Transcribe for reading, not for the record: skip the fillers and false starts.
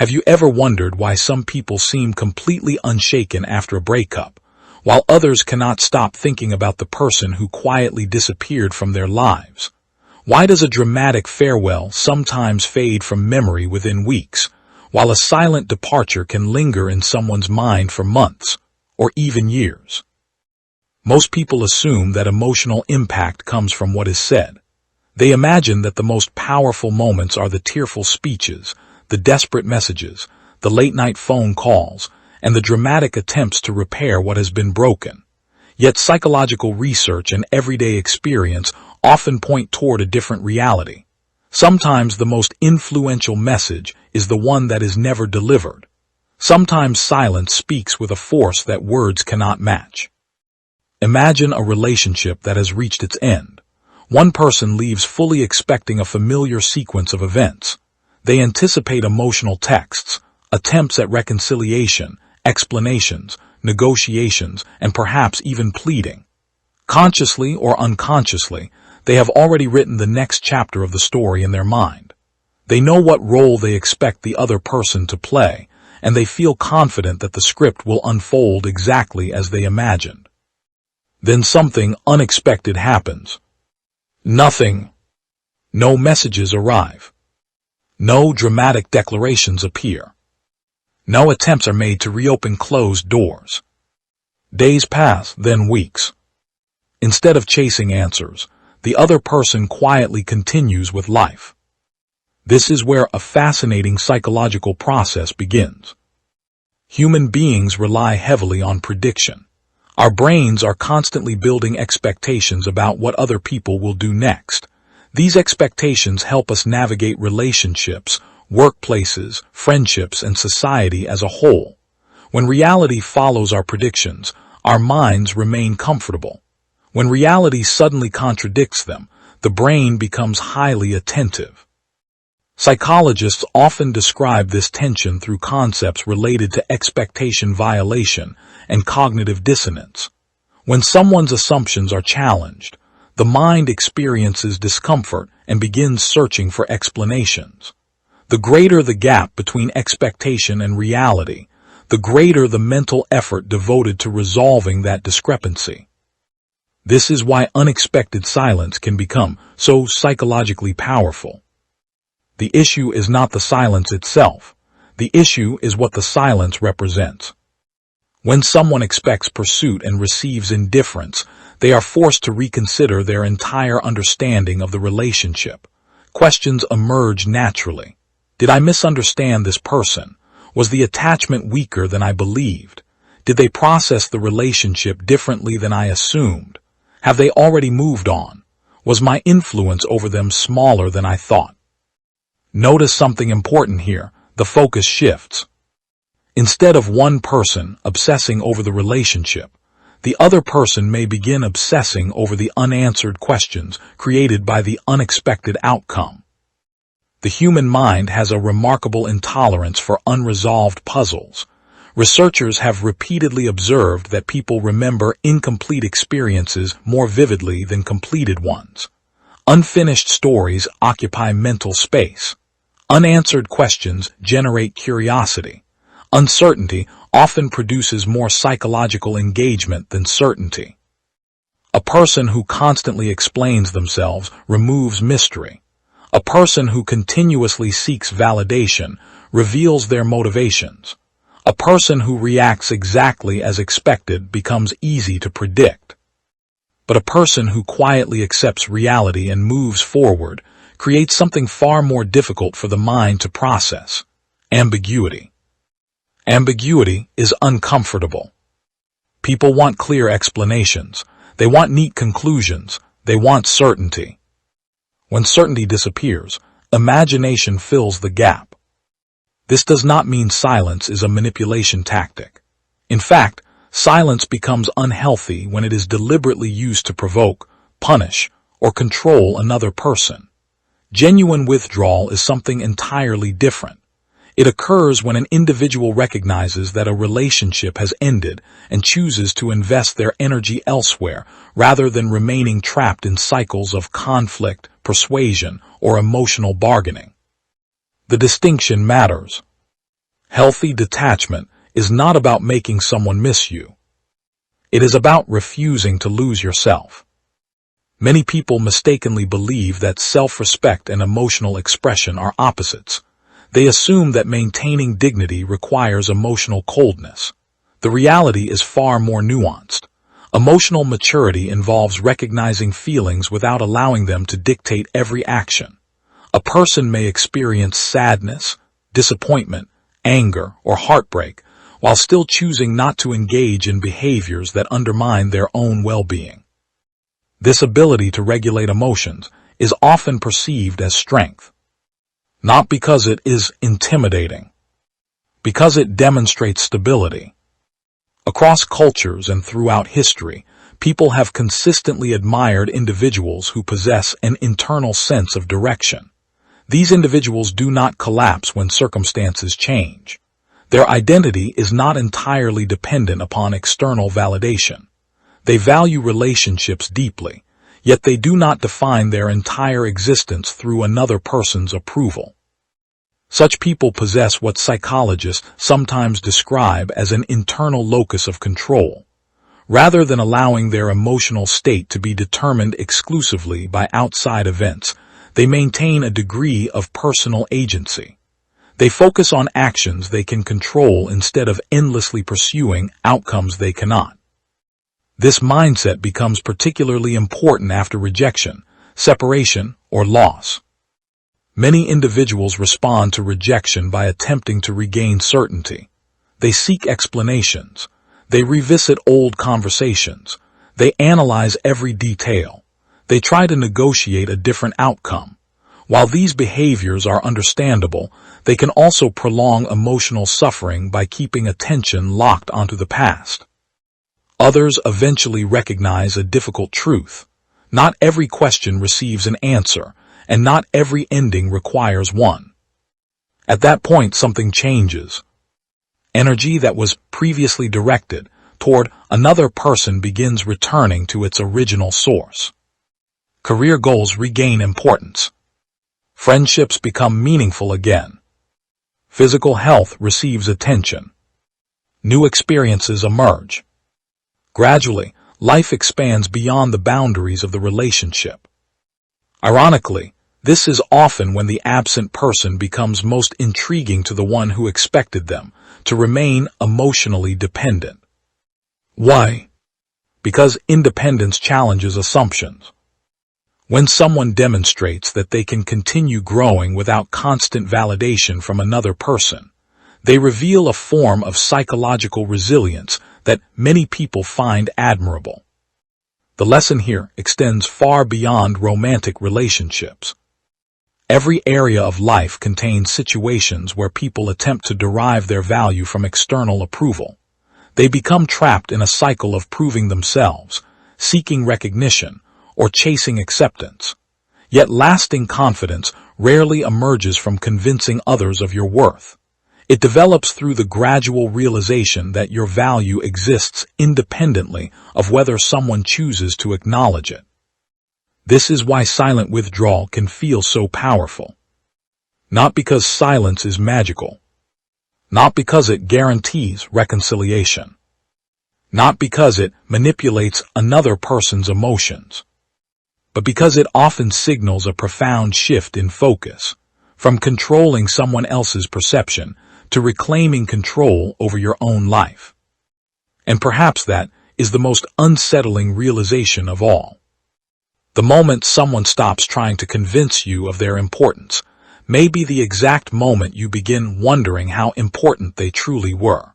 Have you ever wondered why some people seem completely unshaken after a breakup, while others cannot stop thinking about the person who quietly disappeared from their lives? Why does a dramatic farewell sometimes fade from memory within weeks, while a silent departure can linger in someone's mind for months, or even years? Most people assume that emotional impact comes from what is said. They imagine that the most powerful moments are the tearful speeches, the desperate messages, the late-night phone calls, and the dramatic attempts to repair what has been broken. Yet psychological research and everyday experience often point toward a different reality. Sometimes the most influential message is the one that is never delivered. Sometimes silence speaks with a force that words cannot match. Imagine a relationship that has reached its end. One person leaves fully expecting a familiar sequence of events. They anticipate emotional texts, attempts at reconciliation, explanations, negotiations, and perhaps even pleading. Consciously or unconsciously, they have already written the next chapter of the story in their mind. They know what role they expect the other person to play, and they feel confident that the script will unfold exactly as they imagined. Then something unexpected happens. Nothing. No messages arrive. No dramatic declarations appear. No attempts are made to reopen closed doors. Days pass, then weeks. Instead of chasing answers, the other person quietly continues with life. This is where a fascinating psychological process begins. Human beings rely heavily on prediction. Our brains are constantly building expectations about what other people will do next. These expectations help us navigate relationships, workplaces, friendships, and society as a whole. When reality follows our predictions, our minds remain comfortable. When reality suddenly contradicts them, the brain becomes highly attentive. Psychologists often describe this tension through concepts related to expectation violation and cognitive dissonance. When someone's assumptions are challenged, the mind experiences discomfort and begins searching for explanations. The greater the gap between expectation and reality, the greater the mental effort devoted to resolving that discrepancy. This is why unexpected silence can become so psychologically powerful. The issue is not the silence itself. The issue is what the silence represents. When someone expects pursuit and receives indifference, they are forced to reconsider their entire understanding of the relationship. Questions emerge naturally. Did I misunderstand this person? Was the attachment weaker than I believed? Did they process the relationship differently than I assumed? Have they already moved on? Was my influence over them smaller than I thought? Notice something important here. The focus shifts. Instead of one person obsessing over the relationship, the other person may begin obsessing over the unanswered questions created by the unexpected outcome. The human mind has a remarkable intolerance for unresolved puzzles. Researchers have repeatedly observed that people remember incomplete experiences more vividly than completed ones. Unfinished stories occupy mental space. Unanswered questions generate curiosity. Uncertainty often produces more psychological engagement than certainty. A person who constantly explains themselves removes mystery. A person who continuously seeks validation reveals their motivations. A person who reacts exactly as expected becomes easy to predict. But a person who quietly accepts reality and moves forward creates something far more difficult for the mind to process: ambiguity. Ambiguity is uncomfortable. People want clear explanations. They want neat conclusions. They want certainty. When certainty disappears, imagination fills the gap. This does not mean silence is a manipulation tactic. In fact, silence becomes unhealthy when it is deliberately used to provoke, punish, or control another person. Genuine withdrawal is something entirely different. It occurs when an individual recognizes that a relationship has ended and chooses to invest their energy elsewhere rather than remaining trapped in cycles of conflict, persuasion, or emotional bargaining. The distinction matters. Healthy detachment is not about making someone miss you. It is about refusing to lose yourself. Many people mistakenly believe that self-respect and emotional expression are opposites. They assume that maintaining dignity requires emotional coldness. The reality is far more nuanced. Emotional maturity involves recognizing feelings without allowing them to dictate every action. A person may experience sadness, disappointment, anger, or heartbreak, while still choosing not to engage in behaviors that undermine their own well-being. This ability to regulate emotions is often perceived as strength, not because it is intimidating, because it demonstrates stability. Across cultures and throughout history, people have consistently admired individuals who possess an internal sense of direction. These individuals do not collapse when circumstances change. Their identity is not entirely dependent upon external validation. They value relationships deeply, yet they do not define their entire existence through another person's approval. Such people possess what psychologists sometimes describe as an internal locus of control. Rather than allowing their emotional state to be determined exclusively by outside events, they maintain a degree of personal agency. They focus on actions they can control instead of endlessly pursuing outcomes they cannot. This mindset becomes particularly important after rejection, separation, or loss. Many individuals respond to rejection by attempting to regain certainty. They seek explanations. They revisit old conversations. They analyze every detail. They try to negotiate a different outcome. While these behaviors are understandable, they can also prolong emotional suffering by keeping attention locked onto the past. Others eventually recognize a difficult truth. Not every question receives an answer, and not every ending requires one. At that point, something changes. Energy that was previously directed toward another person begins returning to its original source. Career goals regain importance. Friendships become meaningful again. Physical health receives attention. New experiences emerge. Gradually, life expands beyond the boundaries of the relationship. Ironically, this is often when the absent person becomes most intriguing to the one who expected them to remain emotionally dependent. Why? Because independence challenges assumptions. When someone demonstrates that they can continue growing without constant validation from another person, they reveal a form of psychological resilience that many people find admirable. The lesson here extends far beyond romantic relationships. Every area of life contains situations where people attempt to derive their value from external approval. They become trapped in a cycle of proving themselves, seeking recognition, or chasing acceptance. Yet lasting confidence rarely emerges from convincing others of your worth. It develops through the gradual realization that your value exists independently of whether someone chooses to acknowledge it. This is why silent withdrawal can feel so powerful. Not because silence is magical. Not because it guarantees reconciliation. Not because it manipulates another person's emotions. But because it often signals a profound shift in focus, from controlling someone else's perception to reclaiming control over your own life. And perhaps that is the most unsettling realization of all. The moment someone stops trying to convince you of their importance may be the exact moment you begin wondering how important they truly were.